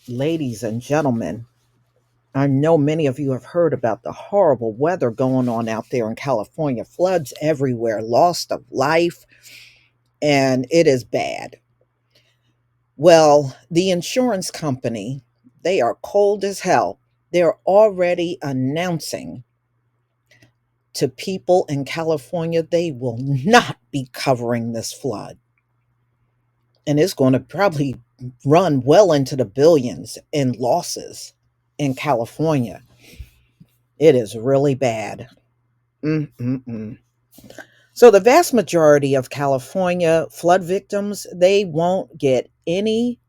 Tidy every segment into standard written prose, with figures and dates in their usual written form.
Ladies and gentlemen, I know many of you have heard about the horrible weather going on out there in California. Floods everywhere, loss of life, and it is bad. Well, the insurance company, they are cold as hell. They're already announcing to people in California they will not be covering this flood. And it's going to probably run well into the billions in losses in California. It is really bad. Mm-mm-mm. So the vast majority of California flood victims, they won't get any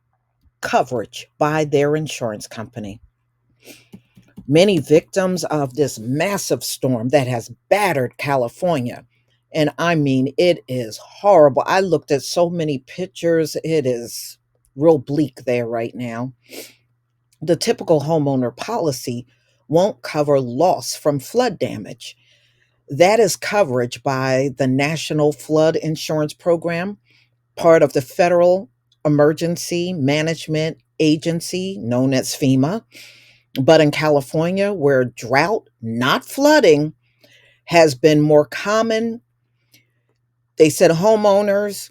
coverage by their insurance company. Many victims of this massive storm that has battered California. And I mean, it is horrible. I looked at so many pictures. It is real bleak there right now. The typical homeowner policy won't cover loss from flood damage. That is coverage by the National Flood Insurance Program, part of the Federal Emergency Management Agency, known as FEMA. But in California, where drought, not flooding, has been more common, they said homeowners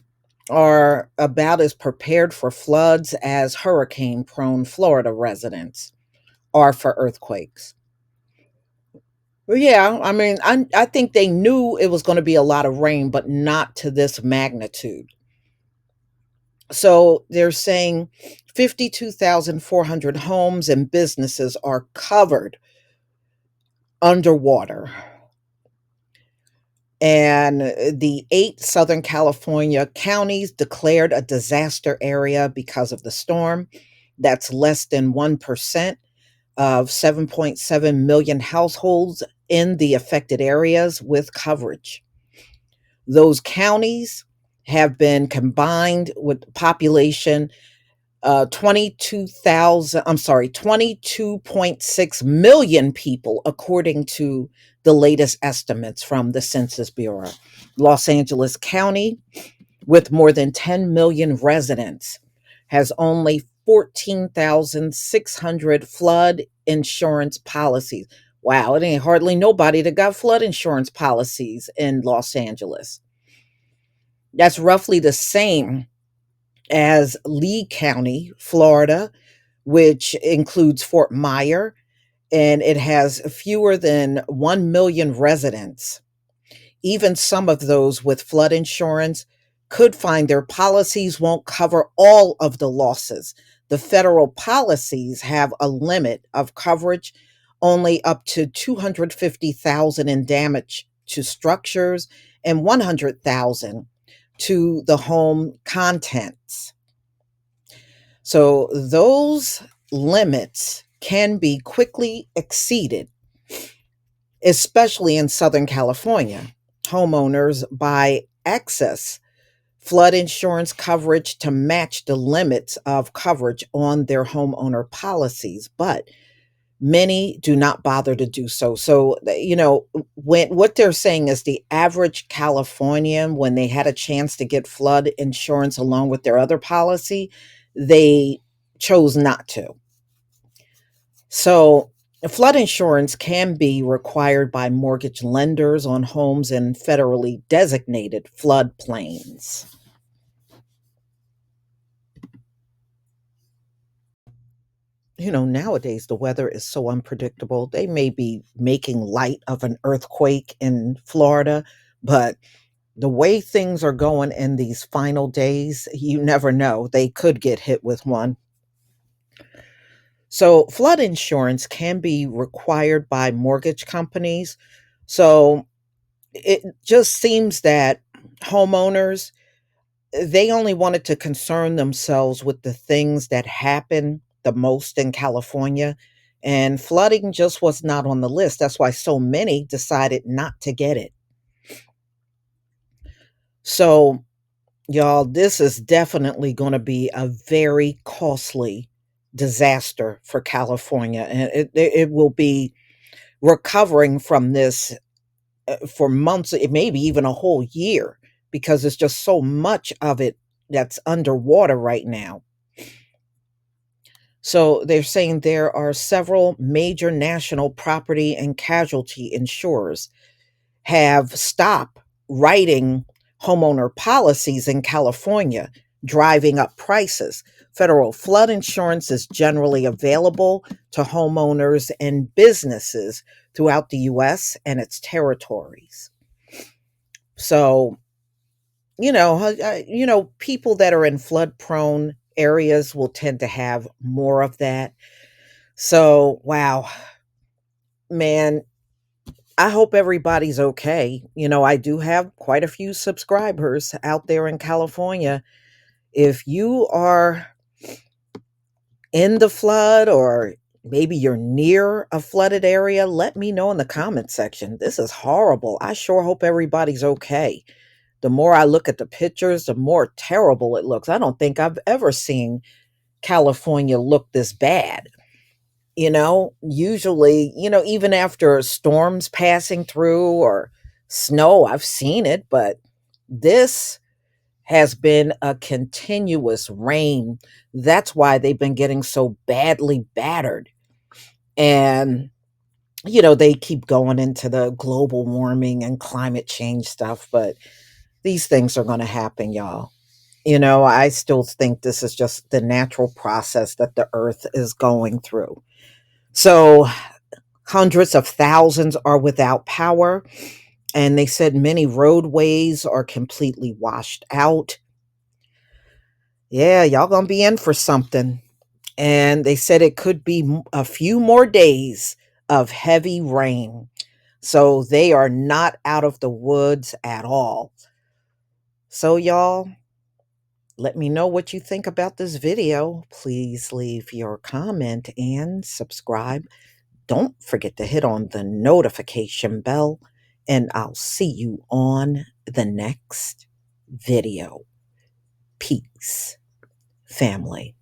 are about as prepared for floods as hurricane prone Florida residents are for earthquakes. Yeah, I mean, I think they knew it was going to be a lot of rain, but not to this magnitude. So they're saying 52,400 homes and businesses are covered underwater. And the 8 Southern California counties declared a disaster area because of the storm. That's less than 1% of 7.7 million households in the affected areas with coverage. Those counties have been combined with population 22,000, I'm sorry, 22.6 million people, according to the latest estimates from the Census Bureau. Los Angeles County, with more than 10 million residents, has only 14,600 flood insurance policies. Wow, it ain't hardly nobody that got flood insurance policies in Los Angeles. That's roughly the same as Lee County, Florida, which includes Fort Myer, and it has fewer than 1 million residents. Even some of those with flood insurance could find their policies won't cover all of the losses. The federal policies have a limit of coverage only up to 250,000 in damage to structures and 100,000 to the home contents. So those limits can be quickly exceeded, especially in Southern California. Homeowners buy excess flood insurance coverage to match the limits of coverage on their homeowner policies, but many do not bother to do so. So, when what they're saying is the average Californian, when they had a chance to get flood insurance along with their other policy, they chose not to. So, flood insurance can be required by mortgage lenders on homes in federally designated floodplains. Nowadays the weather is so unpredictable. They may be making light of an earthquake in Florida, but the way things are going in these final days, you never know. They could get hit with one. So, flood insurance can be required by mortgage companies. So, it just seems that homeowners, they only wanted to concern themselves with the things that happen the most in California, and flooding just was not on the list. That's why so many decided not to get it. So, y'all, this is definitely going to be a very costly disaster for California, and it will be recovering from this for months, maybe even a whole year, because there's just so much of it that's underwater right now. So they're saying there are several major national property and casualty insurers have stopped writing homeowner policies in California, driving up prices. Federal flood insurance is generally available to homeowners and businesses throughout the US and its territories. So, people that are in flood prone areas will tend to have more of that. So, wow, man, I hope everybody's okay. I do have quite a few subscribers out there in California. If you are in the flood or maybe you're near a flooded area, let me know in the comment section. This is horrible. I sure hope everybody's okay. The more I look at the pictures, the more terrible it looks. I don't think I've ever seen California look this bad. Usually, even after storms passing through or snow, I've seen it, but this has been a continuous rain. That's why they've been getting so badly battered. And, they keep going into the global warming and climate change stuff, but these things are going to happen, y'all. I still think this is just the natural process that the earth is going through. So, hundreds of thousands are without power, and they said many roadways are completely washed out. Yeah, y'all gonna be in for something. And they said it could be a few more days of heavy rain. So they are not out of the woods at all. So, y'all, let me know what you think about this video. Please leave your comment and subscribe. Don't forget to hit on the notification bell, and I'll see you on the next video. Peace, family.